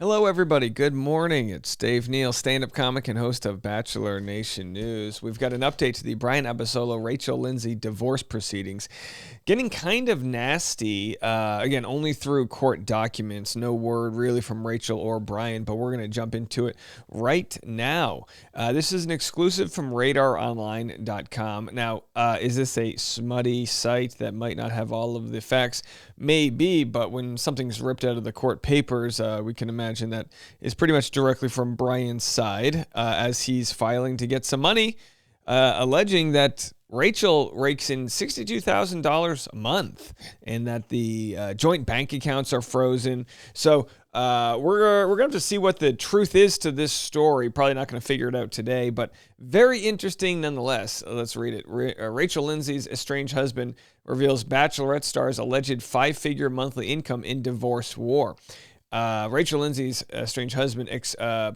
Hello, everybody. Good morning. It's Dave Neal, stand-up comic and host of Bachelor Nation News. We've got an update to the Bryan Rachel Lindsay divorce proceedings. Getting kind of nasty, again, only through court documents. No word really from Rachel or Bryan, but we're going to jump into it right now. This is an exclusive from RadarOnline.com. Now, is this a smutty site that might not have all of the facts? Maybe, but when something's ripped out of the court papers, we can imagine that is pretty much directly from Bryan's side, as he's filing to get some money, alleging that Rachel rakes in $62,000 a month and that the joint bank accounts are frozen. So we're going to have to see what the truth is to this story. Probably not going to figure it out today, but very interesting nonetheless. Let's read it. Rachel Lindsay's estranged husband reveals Bachelorette star's alleged five-figure monthly income in divorce war. Rachel Lindsay's estranged husband,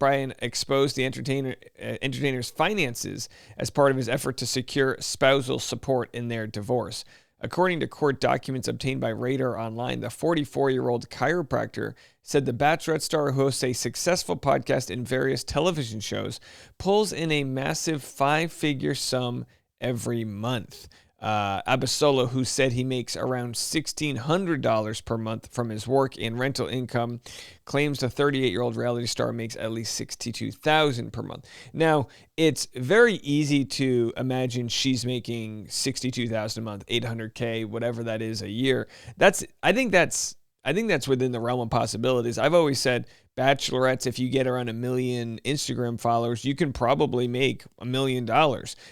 Bryan, exposed the entertainer's finances as part of his effort to secure spousal support in their divorce. According to court documents obtained by Radar Online, the 44-year-old chiropractor said the Bachelorette star, who hosts a successful podcast and various television shows, pulls in a massive five-figure sum every month. Abasolo, who said he makes around $1,600 per month from his work and rental income, claims the 38-year-old reality star makes at least $62,000 per month. Now, it's very easy to imagine she's making $62,000 a month, $800K, whatever that is a year. I think that's within the realm of possibilities. I've always said Bachelorettes, if you get around 1 million Instagram followers, you can probably make $1 million.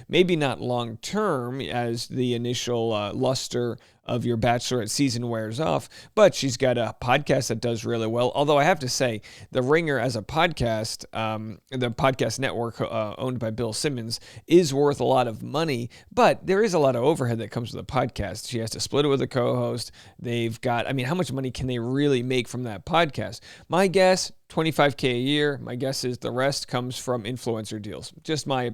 Maybe not long term as the initial luster of your Bachelorette season wears off, but she's got a podcast that does really well. Although I have to say, The Ringer as a podcast, the podcast network owned by Bill Simmons, is worth a lot of money, but there is a lot of overhead that comes with a podcast. She has to split it with a co-host. They've got, how much money can they really make from that podcast? My guess, $25K a year. My guess is the rest comes from influencer deals. Just my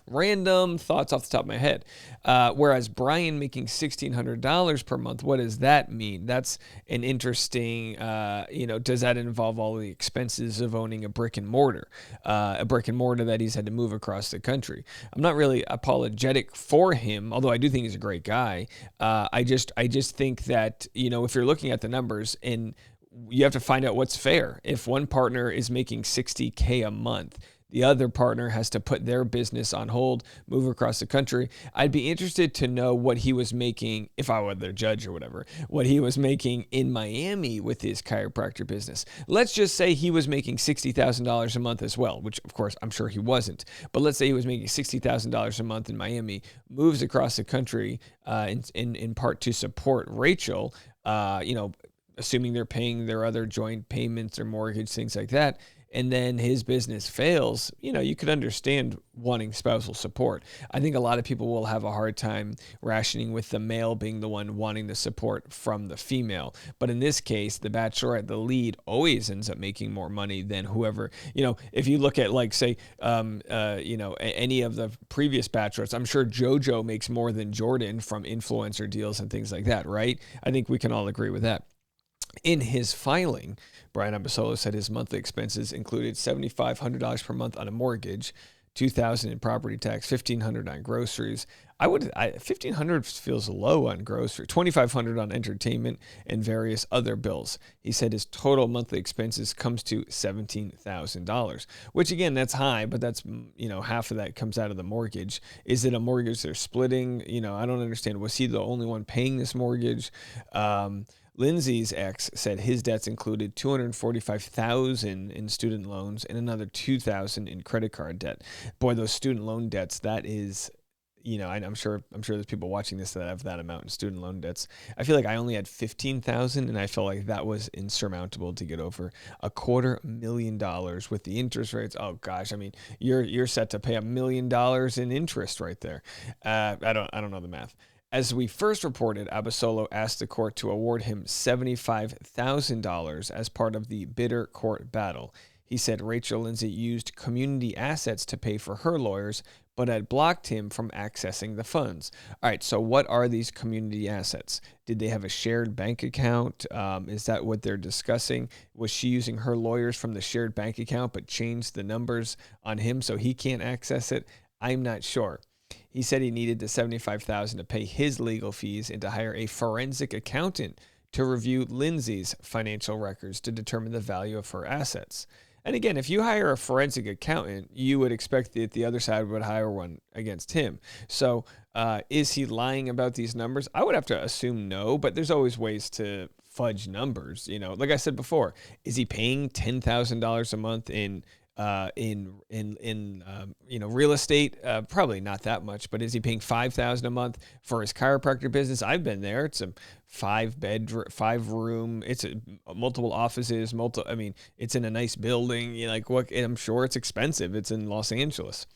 random thoughts off the top of my head. Whereas Bryan making $1,600 per month, what does that mean? That's an interesting, does that involve all the expenses of owning a brick and mortar that he's had to move across the country? I'm not really apologetic for him, although I do think he's a great guy. I just think that, if you're looking at the numbers, and you have to find out what's fair. If one partner is making $60K a month, the other partner has to put their business on hold, move across the country. I'd be interested to know what he was making, if I were the judge or whatever, what he was making in Miami with his chiropractor business. Let's just say he was making $60,000 a month as well, which of course I'm sure he wasn't. But let's say he was making $60,000 a month in Miami, moves across the country in part to support Rachel, assuming they're paying their other joint payments or mortgage, things like that, and then his business fails, you could understand wanting spousal support. I think a lot of people will have a hard time rationing with the male being the one wanting the support from the female. But in this case, the Bachelorette, the lead, always ends up making more money than whoever, if you look at any of the previous Bachelorettes, I'm sure JoJo makes more than Jordan from influencer deals and things like that, right? I think we can all agree with that. In his filing, Bryan Abasolo said his monthly expenses included $7,500 per month on a mortgage, $2,000 in property tax, $1,500 on groceries. $1,500 feels low on groceries, $2,500 on entertainment and various other bills. He said his total monthly expenses comes to $17,000, which again, that's high, but that's, half of that comes out of the mortgage. Is it a mortgage they're splitting? I don't understand. Was he the only one paying this mortgage? Lindsay's ex said his debts included $245,000 in student loans and another $2,000 in credit card debt. Boy, those student loan debts, that is, I'm sure there's people watching this that have that amount in student loan debts. I feel like I only had $15,000, and I felt like that was insurmountable to get over. $250,000 with the interest rates. Oh gosh, you're set to pay $1 million in interest right there. I don't know the math. As we first reported, Abasolo asked the court to award him $75,000 as part of the bitter court battle. He said Rachel Lindsay used community assets to pay for her lawyers, but had blocked him from accessing the funds. All right, so what are these community assets? Did they have a shared bank account? Is that what they're discussing? Was she using her lawyers from the shared bank account but changed the numbers on him so he can't access it? I'm not sure. He said he needed the $75,000 to pay his legal fees and to hire a forensic accountant to review Lindsay's financial records to determine the value of her assets. And again, if you hire a forensic accountant, you would expect that the other side would hire one against him. So is he lying about these numbers? I would have to assume no, but there's always ways to fudge numbers. You know, like I said before, is he paying $10,000 a month in real estate? Probably not that much, but is he paying $5,000 a month for his chiropractor business? I've been there. It's a 5-room. It's multiple offices. It's in a nice building. I'm sure it's expensive. It's in Los Angeles.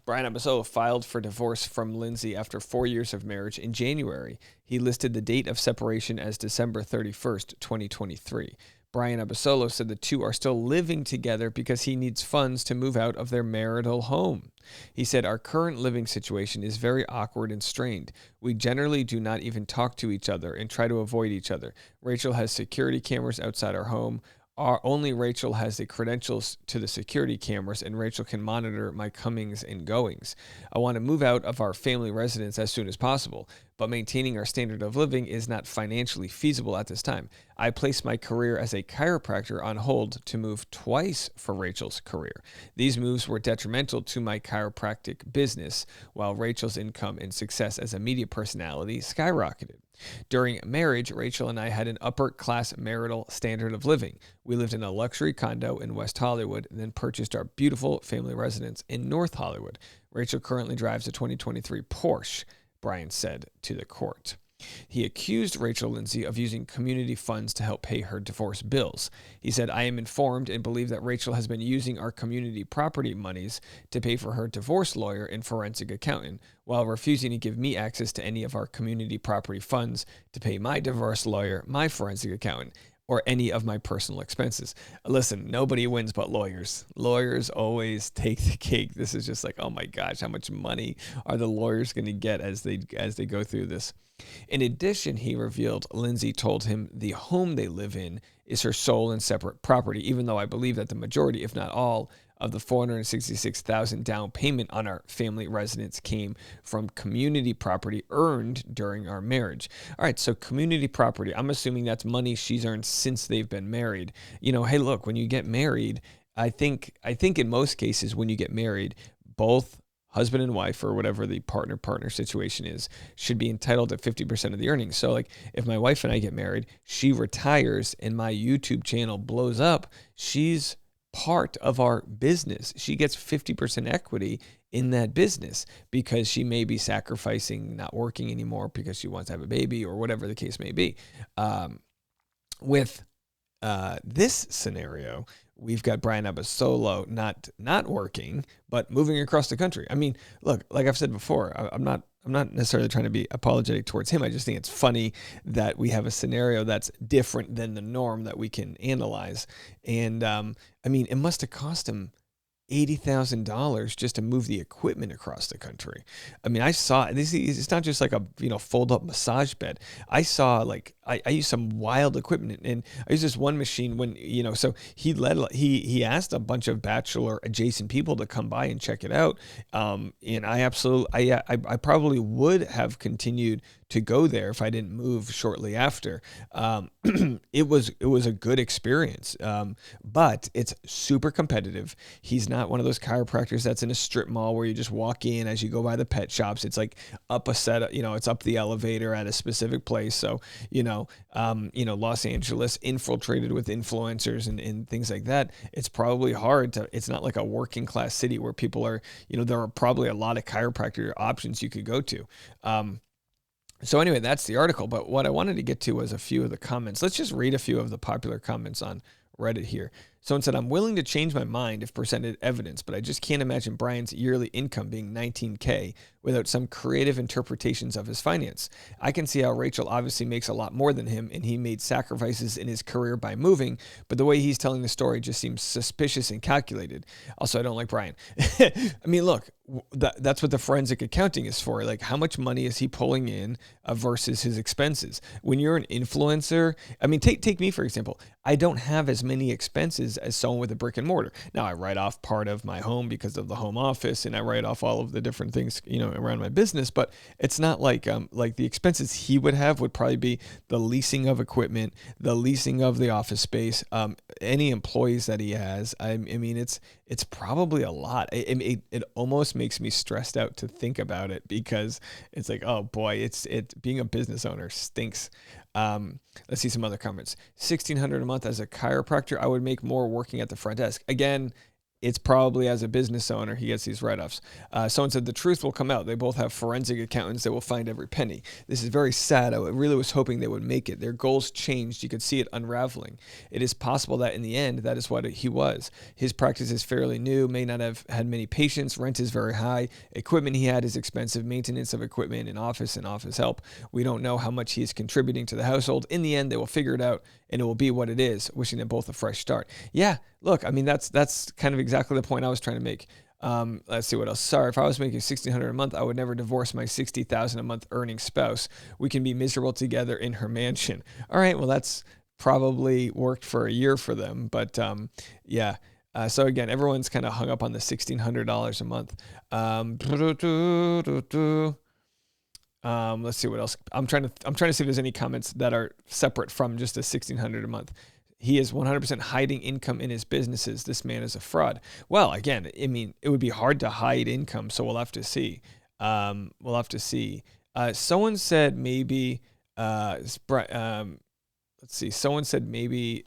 Bryan Abasolo filed for divorce from Lindsay after 4 years of marriage in January. He listed the date of separation as December 31st, 2023. Bryan Abasolo said the two are still living together because he needs funds to move out of their marital home. He said, "Our current living situation is very awkward and strained. We generally do not even talk to each other and try to avoid each other. Rachel has security cameras outside our home. Only Rachel has the credentials to the security cameras, and Rachel can monitor my comings and goings. I want to move out of our family residence as soon as possible, but maintaining our standard of living is not financially feasible at this time. I placed my career as a chiropractor on hold to move twice for Rachel's career. These moves were detrimental to my chiropractic business, while Rachel's income and success as a media personality skyrocketed. During marriage, Rachel and I had an upper-class marital standard of living. We lived in a luxury condo in West Hollywood and then purchased our beautiful family residence in North Hollywood. Rachel currently drives a 2023 Porsche," Bryan said to the court. He accused Rachel Lindsay of using community funds to help pay her divorce bills. He said, "I am informed and believe that Rachel has been using our community property monies to pay for her divorce lawyer and forensic accountant, while refusing to give me access to any of our community property funds to pay my divorce lawyer, my forensic accountant, or any of my personal expenses." Listen, nobody wins but lawyers. Lawyers always take the cake. This is just like, oh my gosh, how much money are the lawyers going to get as they go through this? In addition, he revealed Lindsay told him the home they live in is her sole and separate property, even though I believe that the majority, if not all, of the $466,000 down payment on our family residence came from community property earned during our marriage. All right, so community property, I'm assuming that's money she's earned since they've been married. Hey, look, when you get married, I think in most cases when you get married, both husband and wife, or whatever the partner situation is, should be entitled to 50% of the earnings. So like if my wife and I get married, she retires and my YouTube channel blows up, she's part of our business. She gets 50% equity in that business because she may be sacrificing not working anymore because she wants to have a baby or whatever the case may be. With this scenario, we've got Bryan Abasolo not working, but moving across the country. I mean, look, like I've said before, I'm not necessarily trying to be apologetic towards him. I just think it's funny that we have a scenario that's different than the norm that we can analyze. And it must have cost him $80,000 just to move the equipment across the country. I mean, I saw this. It's not just like a fold up massage bed. I saw I used some wild equipment, and I used this one machine when So he asked a bunch of Bachelor adjacent people to come by and check it out. And I probably would have continued to go there if I didn't move shortly after. It was a good experience, but it's super competitive. He's not one of those chiropractors that's in a strip mall where you just walk in as you go by the pet shops. It's like up a set, it's up the elevator at a specific place. So, Los Angeles infiltrated with influencers and things like that. It's probably hard it's not like a working class city where people are, there are probably a lot of chiropractor options you could go to. So anyway, that's the article. But what I wanted to get to was a few of the comments. Let's just read a few of the popular comments on Reddit here. Someone said, I'm willing to change my mind if presented evidence, but I just can't imagine Bryan's yearly income being $19K without some creative interpretations of his finance. I can see how Rachel obviously makes a lot more than him, and he made sacrifices in his career by moving, but the way he's telling the story just seems suspicious and calculated. Also, I don't like Bryan. I mean, look, that's what the forensic accounting is for. Like, how much money is he pulling in versus his expenses? When you're an influencer, I mean, take me, for example. I don't have as many expenses as someone with a brick and mortar. Now, I write off part of my home because of the home office, and I write off all of the different things, around my business, but it's not like the expenses he would have would probably be the leasing of equipment, the leasing of the office space, any employees that he has. I mean, it's probably a lot. It almost makes me stressed out to think about it, because it's like, oh boy, being a business owner stinks. Let's see some other comments. $1,600 a month as a chiropractor. I would make more working at the front desk. Again, it's probably as a business owner he gets these write-offs. Someone said the truth will come out. They both have forensic accountants that will find every penny. This is very sad. I really was hoping they would make it. Their goals changed. You could see it unraveling. It is possible that in the end, that is what he was. His practice is fairly new, may not have had many patients. Rent is very high. Equipment he had is expensive. Maintenance of equipment and office help. We don't know how much he is contributing to the household. In the end, they will figure it out, and it will be what it is. Wishing them both a fresh start. Yeah, look, I mean, that's kind of exactly the point I was trying to make. Let's see what else. Sorry, if I was making $1,600 a month, I would never divorce my $60,000 a month earning spouse. We can be miserable together in her mansion. All right, well, that's probably worked for a year for them, but yeah. So again, everyone's kind of hung up on the $1,600 a month. Let's see what else. I'm trying to see if there's any comments that are separate from just the $1,600 a month. He is 100% hiding income in his businesses. This man is a fraud. Well, again, I mean, it would be hard to hide income, so we'll have to see. Someone said maybe, let's see. Someone said maybe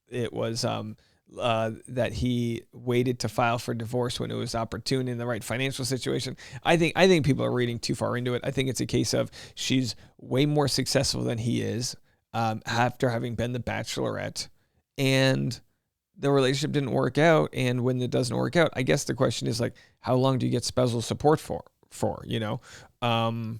it was that he waited to file for divorce when it was opportune in the right financial situation. I think people are reading too far into it. I think it's a case of she's way more successful than he is after having been the Bachelorette. And the relationship didn't work out. And when it doesn't work out, I guess the question is like, how long do you get spousal support for? And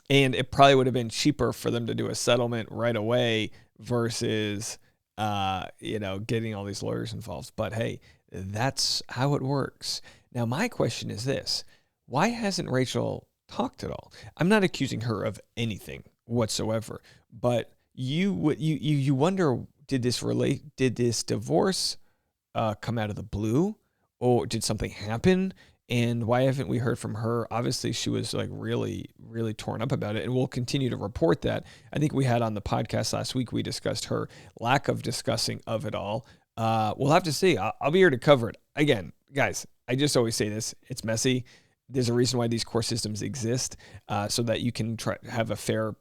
it probably would have been cheaper for them to do a settlement right away versus, getting all these lawyers involved. But hey, that's how it works. Now, my question is this: why hasn't Rachel talked at all? I'm not accusing her of anything whatsoever, but you wonder, did this divorce come out of the blue, or did something happen? And why haven't we heard from her? Obviously, she was like really, really torn up about it, and we'll continue to report that. I think we had on the podcast last week, we discussed her lack of discussing of it all. We'll have to see. I'll be here to cover it. Again, guys, I just always say this. It's messy. There's a reason why these court systems exist, so that you can have a fair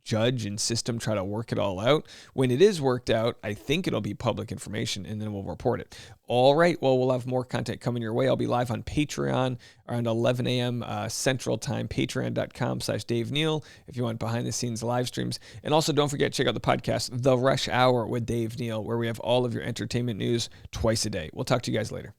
judge and system try to work it all out. When it is worked out, I think it'll be public information, and then we'll report it. All right. Well, we'll have more content coming your way. I'll be live on Patreon around 11 a.m. Central Time, patreon.com/Dave Neal, if you want behind the scenes live streams. And also don't forget, check out the podcast, The Rush Hour with Dave Neal, where we have all of your entertainment news twice a day. We'll talk to you guys later.